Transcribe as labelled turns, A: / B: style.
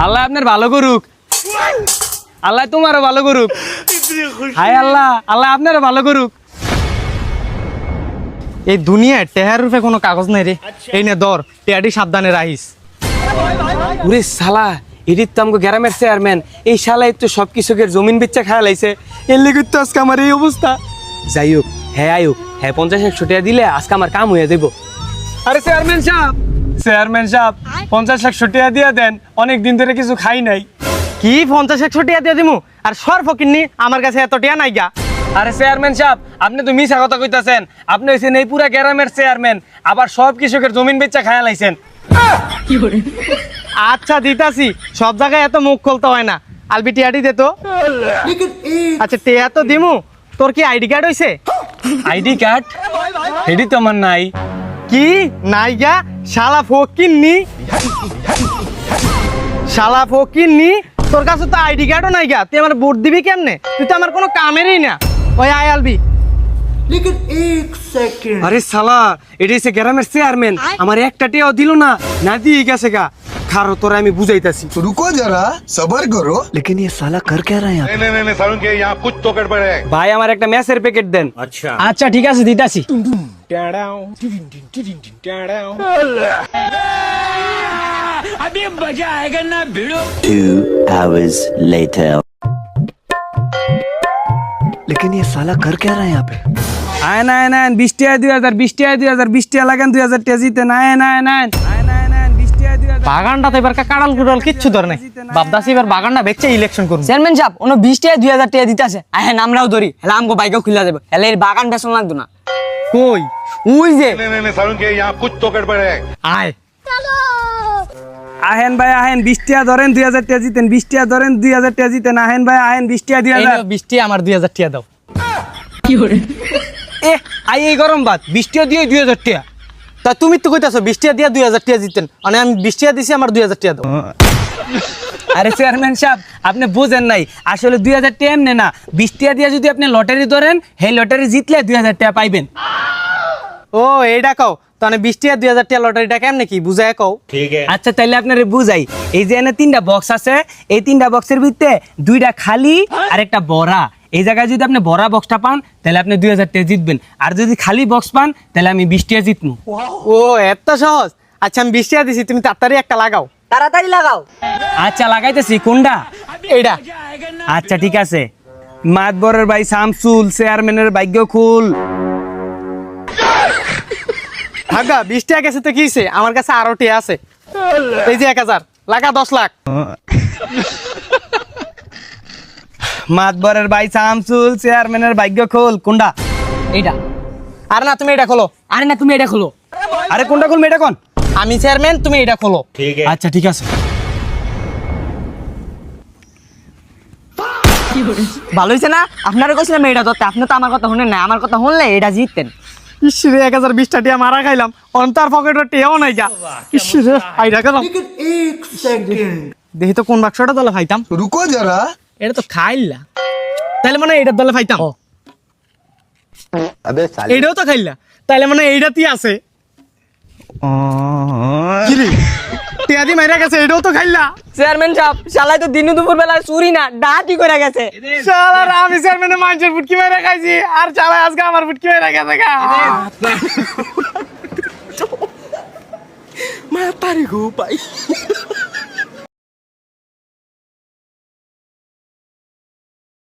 A: আল্লাহ আপনার ভালো করুক, আল্লাহ তোমারও ভালো করুক। হায় আল্লাহ, আল্লাহ আপনারও ভালো করুক। এই দুনিয়ায় টেহার রূপে কোনো কাগজ নাই রে। এই নে ধর, টেহাটি সাবধানে রাখিস।
B: ওরে শালা, এডিট তো আমাকে গ্রামের চেয়ারম্যান, এই শালাই তো সব কিছুকে জমিন বেচা খায়া লাইছে। এর লেগে তো আজকে আমার এই অবস্থা। যাই হোক, হ্যাঁ আয়ুক, হ্যাঁ 50-100 টাকা দিলে আজকে আমার কাম হয়ে দেব।
A: আরে চেয়ারম্যান সাহেব, চেয়ারম্যান সাহেব 50-100 টাকা দিয়ে দেন, অনেক দিন ধরে কিছু খাই নাই। কি 50-100 টাকা দিয়ে দিমু? আর সর ফকিন্নি, আমার কাছে এত টাকা নাই গা। আরে চেয়ারম্যান সাহেব, আপনি তো মিছা কথা কইতাছেন। আপনি হইছেন এই পুরা গ্রামের চেয়ারম্যান, আবার সব কৃষকের জমিন বেচা খায়া লাইছেন। আচ্ছা দিতাছি, সব জায়গায় এত মুখ খুলতে হয় না। আলবি টিয়াটি দে তো। আচ্ছা টিয়া তো দিমু, তোর কি আইডি কার্ড হইছে?
B: আইডি কার্ড এডি তো আমার নাই।
A: কি নাই গা? শালা ফকিন্নি, শালা ফকিন্নি, তোর কাছে তো আইডি কার্ডও নাই গা, তুই আমার ভোট দিবি কেমনে? তুই তো আমার কোনো কামেরই না। ওই আয় আলবি।
B: আরে শালা, এডি হইছে গ্রামের চেয়ারম্যান, আমার একটা টিয়াও দিল না, না দিয়ে গেছে গা। খারো তোরা আমি বুঝাইতাছি।
C: रुको जरा सबर करो।
D: लेकिन ये साला कर क्या रहा है यहाँ पे?
E: नहीं सारुण के यहाँ कुछ तो गड़बड़ है।
B: ভাই আমার একটা ম্যাচের প্যাকেট দেন।
A: আচ্ছা ঠিক আছে দিতাছি।
D: 2 hours later. लेकिन ये साला कर क्या रहा है यहाँ पे?
B: আয়ন আয়ন আয়ন 20 টাকা 2000, 20 টাকা 2000, 20 টাকা লাগান 2000 টাকা জিতেন। আয়ন আয়ন আয়ন আয়ন আয়ন আয়ন 20 টাকা 2000।
A: বাগানটা তো এবার কাড়াল কুড়াল কিচ্ছু ধর নাই। বাপদাসি এবার বাগানটা বেচে ইলেকশন করব।
F: চেয়ারম্যান সাহেব ওনো 20 টাকা 2000 টাকা দিতেছে। হ্যাঁ আমরাও ধরি, হেলে আমগো বাইকও খুলে যাবে, হেলে এর বাগান বেচন লাগতো না।
A: কই
F: ওই যে
E: नहीं सारुण के यहाँ कुछ तो गड़बड़ है।
A: আয়।
B: আহেন ভাই আহেন 20 টাকা ধরেন 2000 টাকা জিতেন। 20 টাকা ধরেন 2000 টাকা জিতেন। আহেন ভাই আহেন 20 টাকা 2000।
A: 20 টাকা আমার 2000 টাকা দাও।
B: এ আই এই গরম বাত 20 টাকা দিয়ে 2000 টাকা।
A: তা তুমি তো কইতাছো 20 টাকা দিয়া 2000 টাকা জিতেন, মানে আমি 20 টাকা দিছি, আমার 2000 টাকা দাও।
B: আরে চেয়ারম্যান সাহেব, আপনি বুঝেন নাই, আসলে 2000 টাকা এমনি না, 20 টাকা দিয়ে যদি আপনি লটারি ধরেন, সেই লটারি জিতলে 2000 টাকা পাইবেন।
A: ও এইটা কও, তাহলে 20 টাকা 2000 টাকা লটারিটা কেমনে কি বুঝায় কও।
B: আচ্ছা তাইলে আপনারে বুঝাই। এই যে এনে 3টা বক্স আছে, এই 3টা বক্সের ভিতরে 2টা খালি আর একটা বড়া। এই জায়গায় যদি আপনি বড়া বক্সটা পান তাহলে আপনি 2000 টাকা জিতবেন, আর যদি খালি বক্স পান তাহলে আমি 20 টাকা জিতবো।
A: ও এত সহজ। আচ্ছা আমি 20 টাকা দিছি, তুমি তাড়াতাড়ি একটা লাগাও।
F: তাড়াতাড়ি লাগাও।
B: আচ্ছা লাগাইতেছি, কোনটা?
A: এইটা।
B: আচ্ছা ঠিক আছে। মাতবরের ভাই শামসুল, চেয়ারম্যানের ভাগ্য খুল।
A: ভাগা 20 টাকা গেছে তো কি হইছে, আমার কাছে আরো টাকা আছে। এই যে 1000 লাগা 10 লাখ।
B: মাতবরের ভাই শামসুল, চেয়ারম্যানের ভাগ্য খুল। কোনটা?
F: এইটা।
A: আর না তুমি এটা খোলো।
F: আরে না তুমি এটা খোলো।
B: আরে কোনটা খুলবে এটা কোন?
A: আমি চেয়ারম্যান, তুমি এটা খোলো।
B: আচ্ছা ঠিক আছে।
F: ভালো হইছে না? আপনারা কইছিলাম এটা ধরতে, আপনি তো আমার কথা শুনেন না, আমার কথা শুনলে এটা জিততেন।
A: ইসরে 1020 টাকা মারা খাইলাম, অন্তর পকেটে টেও নাই যা। ইসরে আইরা গেলাম। দেখি তো কোন বাক্সটা দলে খাইতাম।
C: रुको जरा।
A: এটা তো খাইলা, তাহলে মানে এইটার দলে খাইতাম।
C: अबे साले।
A: এইটাও তো খাইলা, তাহলে মানে এইটাতেই আছে। কি রে, টিয়াদি মাইরা গেছে, এটাও তো খাইলা।
F: চেয়ারম্যান সাহেব শালাই তো দিন দুপুর বেলা চুরি না ডাহাতি করে গেছে।
A: শালার আমি চেয়ারম্যানের মানুষের ফুটকি মাইরা খাইছি, আর শালা আজকে আমার ফুটকি মাইরা গেছে গা।
D: मैं तारी को पाई।